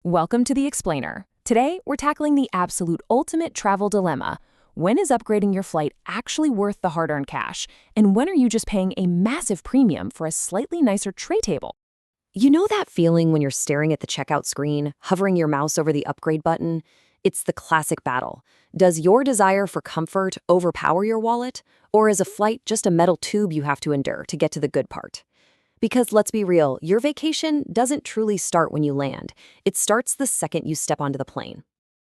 Welcome to The Explainer. Today, we're tackling the absolute ultimate travel dilemma. When is upgrading your flight actually worth the hard-earned cash? And when are you just paying a massive premium for a slightly nicer tray table? You know that feeling when you're staring at the checkout screen, hovering your mouse over the upgrade button? It's the classic battle. Does your desire for comfort overpower your wallet? Or is a flight just a metal tube you have to endure to get to the good part? Because let's be real, your vacation doesn't truly start when you land. It starts the second you step onto the plane.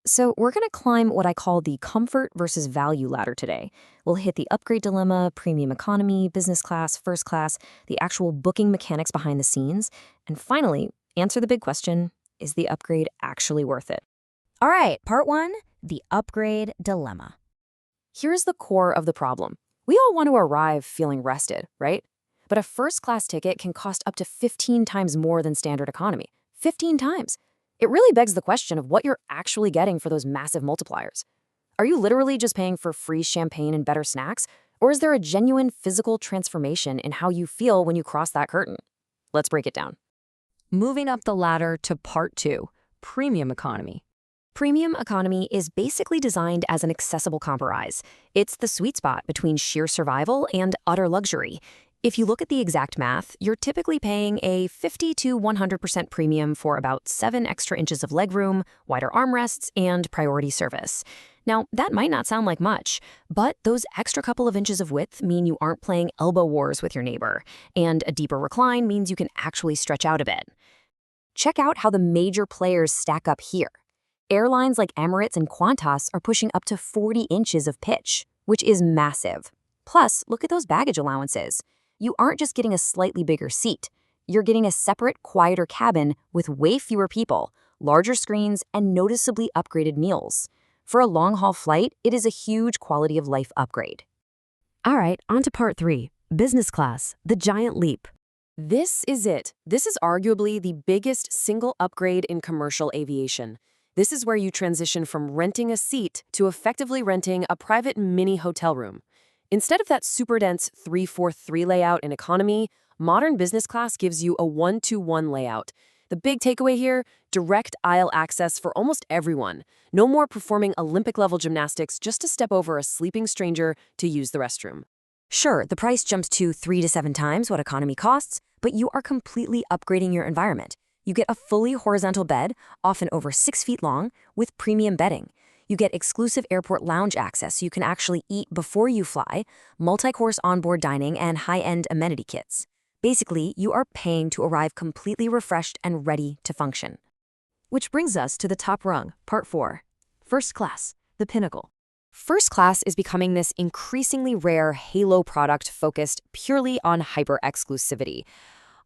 So we're going to climb what I call the comfort versus value ladder today. We'll hit the upgrade dilemma, premium economy, business class, first class, the actual booking mechanics behind the scenes, and finally, answer the big question, is the upgrade actually worth it? All right, part one, the upgrade dilemma. Here's the core of the problem. We all want to arrive feeling rested, right? But a first-class ticket can cost up to 15 times more than standard economy. 15 times. It really begs the question of what you're actually getting for those massive multipliers. Are you literally just paying for free champagne and better snacks? Or is there a genuine physical transformation in how you feel when you cross that curtain? Let's break it down. Moving up the ladder to part two, premium economy. Premium economy is basically designed as an accessible compromise. It's the sweet spot between sheer survival and utter luxury. If you look at the exact math, you're typically paying a 50 to 100% premium for about 7 extra inches of legroom, wider armrests, and priority service. Now, that might not sound like much, but those extra couple of inches of width mean you aren't playing elbow wars with your neighbor, and a deeper recline means you can actually stretch out a bit. Check out how the major players stack up here. Airlines like Emirates and Qantas are pushing up to 40 inches of pitch, which is massive. Plus, look at those baggage allowances. You aren't just getting a slightly bigger seat. You're getting a separate, quieter cabin with way fewer people, larger screens, and noticeably upgraded meals. For a long-haul flight, it is a huge quality of life upgrade. All right, on to part three, business class, the giant leap. This is it. This is arguably the biggest single upgrade in commercial aviation. This is where you transition from renting a seat to effectively renting a private mini hotel room. Instead of that super dense 3-4-3 layout in economy, modern business class gives you a 1-2-1 layout. The big takeaway here, direct aisle access for almost everyone. No more performing Olympic-level gymnastics just to step over a sleeping stranger to use the restroom. Sure, the price jumps to 3 to 7 times what economy costs, but you are completely upgrading your environment. You get a fully horizontal bed, often over 6 feet long, with premium bedding. You get exclusive airport lounge access so you can actually eat before you fly, multi-course onboard dining, and high-end amenity kits. Basically, you are paying to arrive completely refreshed and ready to function. Which brings us to the top rung, part four. First class, the pinnacle. First class is becoming this increasingly rare halo product focused purely on hyper-exclusivity.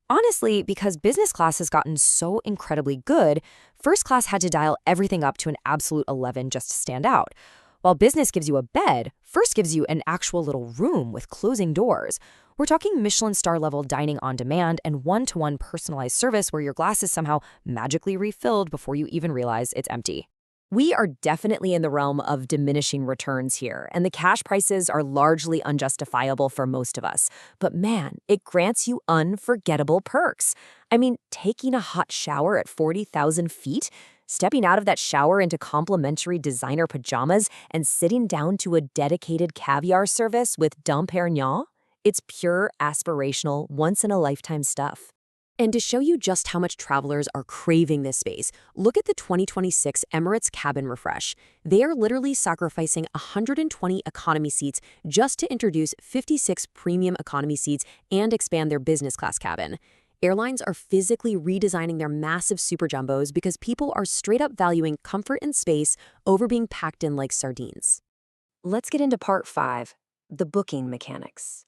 Honestly, because business class has gotten so incredibly good, first class had to dial everything up to an absolute 11 just to stand out. While business gives you a bed, first gives you an actual little room with closing doors. We're talking Michelin star level dining on demand and one-to-one personalized service where your glass is somehow magically refilled before you even realize it's empty. We are definitely in the realm of diminishing returns here, and the cash prices are largely unjustifiable for most of us. But man, it grants you unforgettable perks. I mean, taking a hot shower at 40,000 feet, stepping out of that shower into complimentary designer pajamas, and sitting down to a dedicated caviar service with Dom Perignon? It's pure aspirational, once-in-a-lifetime stuff. And to show you just how much travelers are craving this space, look at the 2026 Emirates cabin refresh. They are literally sacrificing 120 economy seats just to introduce 56 premium economy seats and expand their business class cabin. Airlines are physically redesigning their massive super jumbos because people are straight up valuing comfort and space over being packed in like sardines. Let's get into part 5, the booking mechanics.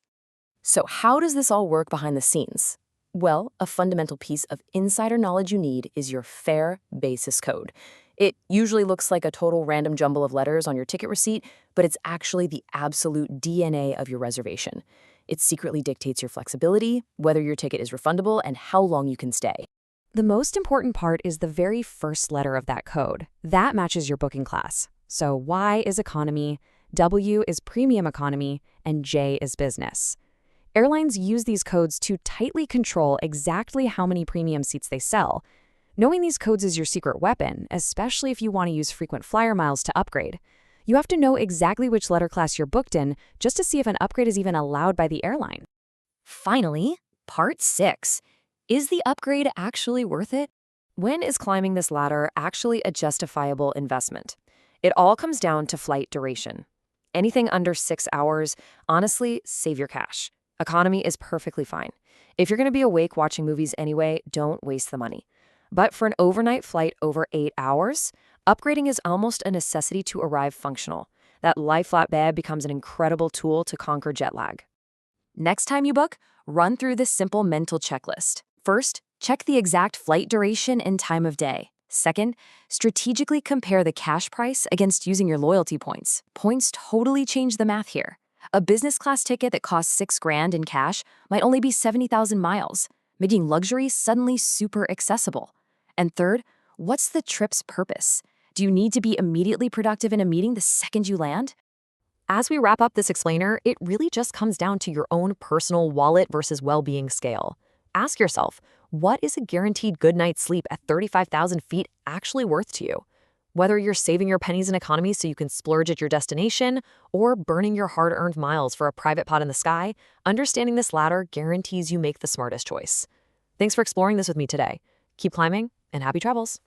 So how does this all work behind the scenes? Well, a fundamental piece of insider knowledge you need is your fare basis code. It usually looks like a total random jumble of letters on your ticket receipt, but it's actually the absolute DNA of your reservation. It secretly dictates your flexibility, whether your ticket is refundable, and how long you can stay. The most important part is the very first letter of that code. That matches your booking class. So Y is economy, W is premium economy, and J is business. Airlines use these codes to tightly control exactly how many premium seats they sell. Knowing these codes is your secret weapon, especially if you want to use frequent flyer miles to upgrade. You have to know exactly which letter class you're booked in just to see if an upgrade is even allowed by the airline. Finally, part 6. Is the upgrade actually worth it? When is climbing this ladder actually a justifiable investment? It all comes down to flight duration. Anything under 6 hours, honestly, save your cash. Economy is perfectly fine. If you're going to be awake watching movies anyway, don't waste the money. But for an overnight flight over 8 hours, upgrading is almost a necessity to arrive functional. That lie-flat bed becomes an incredible tool to conquer jet lag. Next time you book, run through this simple mental checklist. First, check the exact flight duration and time of day. Second, strategically compare the cash price against using your loyalty points. Points totally change the math here. A business class ticket that costs $6,000 in cash might only be 70,000 miles, making luxury suddenly super accessible. And third, what's the trip's purpose? Do you need to be immediately productive in a meeting the second you land? As we wrap up this explainer, it really just comes down to your own personal wallet versus well-being scale. Ask yourself, what is a guaranteed good night's sleep at 35,000 feet actually worth to you? Whether you're saving your pennies in economy so you can splurge at your destination or burning your hard-earned miles for a private pot in the sky, understanding this ladder guarantees you make the smartest choice. Thanks for exploring this with me today. Keep climbing and happy travels.